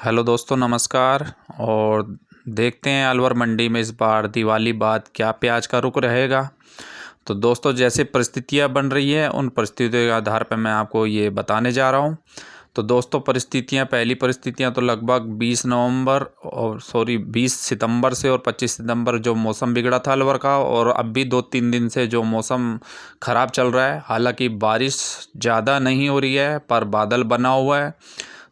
Hello दोस्तों, नमस्कार। और देखते हैं अलवर मंडी में इस बार दिवाली बाद क्या प्याज का रुख रहेगा। तो दोस्तों, जैसे परिस्थितियां बन रही है उन परिस्थितियों के आधार पर मैं आपको ये बताने जा रहा हूँ। तो दोस्तों, पहली परिस्थितियां तो लगभग 20 सितंबर से और 25 सितंबर जो मौसम बिगड़ा था अलवर का, और अब भी 2-3 दिन से जो मौसम ख़राब चल रहा है। हालांकि बारिश ज़्यादा नहीं हो रही है पर बादल बना हुआ है।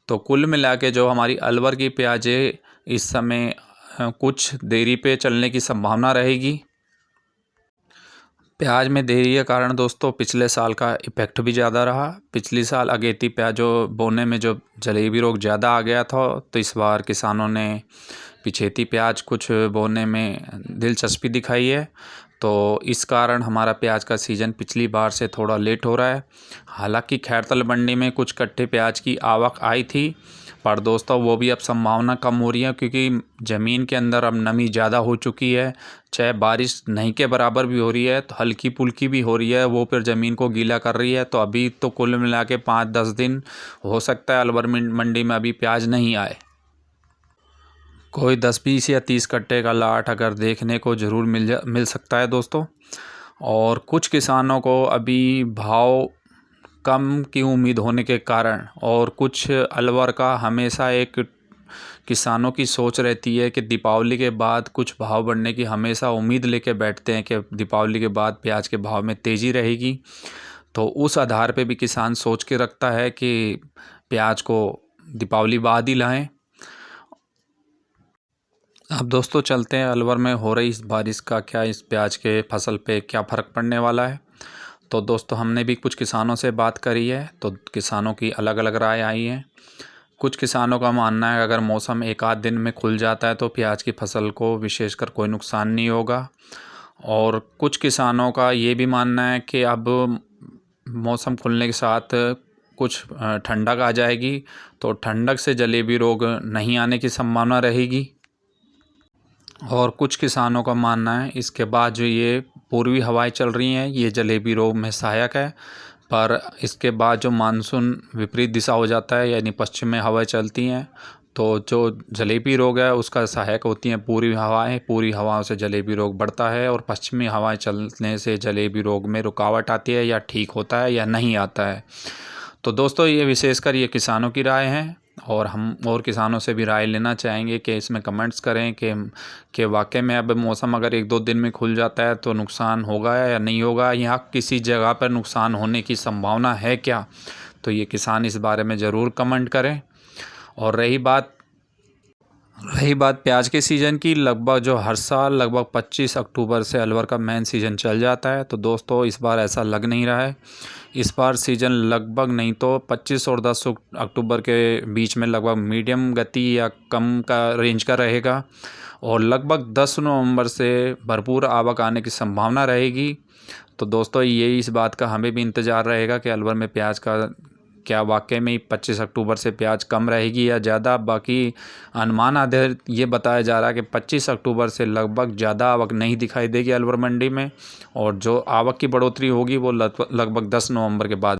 तो कुल मिला के जो हमारी अलवर की प्याज़ें इस समय कुछ देरी पे चलने की संभावना रहेगी। प्याज में देरी के कारण दोस्तों पिछले साल का इफ़ेक्ट भी ज़्यादा रहा। पिछली साल अगेती प्याज जो बोने में जो जलेबी रोग ज़्यादा आ गया था, तो इस बार किसानों ने पिछेती प्याज कुछ बोने में दिलचस्पी दिखाई है। तो इस कारण हमारा प्याज का सीज़न पिछली बार से थोड़ा लेट हो रहा है। हालांकि खैरतल मंडी में कुछ कट्टे प्याज की आवक आई थी, पर दोस्तों वो भी अब संभावना कम हो रही है, क्योंकि ज़मीन के अंदर अब नमी ज़्यादा हो चुकी है। चाहे बारिश नहीं के बराबर भी हो रही है तो हल्की पुल्की भी हो रही है, वो फिर ज़मीन को गीला कर रही है। तो अभी तो कुल मिला के 5-10 दिन हो सकता है अलवर मंडी में अभी प्याज नहीं आए। कोई 10-20 या 30 कट्टे का लाट अगर देखने को ज़रूर मिल सकता है दोस्तों। और कुछ किसानों को अभी भाव कम की उम्मीद होने के कारण, और कुछ अलवर का हमेशा एक किसानों की सोच रहती है कि दीपावली के बाद कुछ भाव बढ़ने की हमेशा उम्मीद लेके बैठते हैं कि दीपावली के बाद प्याज के भाव में तेज़ी रहेगी। तो उस आधार पे भी किसान सोच के रखता है कि प्याज को दीपावली बाद ही लाएं। अब दोस्तों चलते हैं अलवर में हो रही इस बारिश का क्या इस प्याज के फसल पे क्या फ़र्क पड़ने वाला है। तो दोस्तों, हमने भी कुछ किसानों से बात करी है, तो किसानों की अलग अलग राय आई है। कुछ किसानों का मानना है अगर मौसम एक आध दिन में खुल जाता है तो प्याज की फसल को विशेषकर कोई नुकसान नहीं होगा। और कुछ किसानों का ये भी मानना है कि अब मौसम खुलने के साथ कुछ ठंडक आ जाएगी, तो ठंडक से जलेबी रोग नहीं आने की संभावना रहेगी। और कुछ किसानों का मानना है इसके बाद जो ये पूर्वी हवाएं चल रही हैं ये जलेबी रोग में सहायक है, पर इसके बाद जो मानसून विपरीत दिशा हो जाता है यानी पश्चिम में हवाएं चलती हैं, तो जो जलेबी रोग है उसका सहायक होती हैं पूर्वी हवाएं। पूर्वी हवाओं से जलेबी रोग बढ़ता है, और पश्चिमी हवाएं चलने से जलेबी रोग में रुकावट आती है, या ठीक होता है या नहीं आता है। तो दोस्तों, ये विशेषकर ये किसानों की राय है, और हम और किसानों से भी राय लेना चाहेंगे कि इसमें कमेंट्स करें कि वाकई में अब मौसम अगर 1-2 दिन में खुल जाता है तो नुकसान होगा या नहीं होगा, या किसी जगह पर नुकसान होने की संभावना है क्या। तो ये किसान इस बारे में ज़रूर कमेंट करें। और रही बात प्याज के सीज़न की, लगभग जो हर साल लगभग 25 अक्टूबर से अलवर का मेन सीज़न चल जाता है, तो दोस्तों इस बार ऐसा लग नहीं रहा है। इस बार सीज़न लगभग नहीं तो 25 और 10 अक्टूबर के बीच में लगभग मीडियम गति या कम का रेंज का रहेगा, और लगभग 10 नवंबर से भरपूर आवक आने की संभावना रहेगी। तो दोस्तों, ये इस बात का हमें भी इंतज़ार रहेगा कि अलवर में प्याज का क्या वाकई में 25 अक्टूबर से प्याज कम रहेगी या ज़्यादा। बाकी अनुमान आधारित ये बताया जा रहा है कि 25 अक्टूबर से लगभग ज़्यादा आवक नहीं दिखाई देगी अलवर मंडी में, और जो आवक की बढ़ोतरी होगी वो लगभग 10 नवंबर के बाद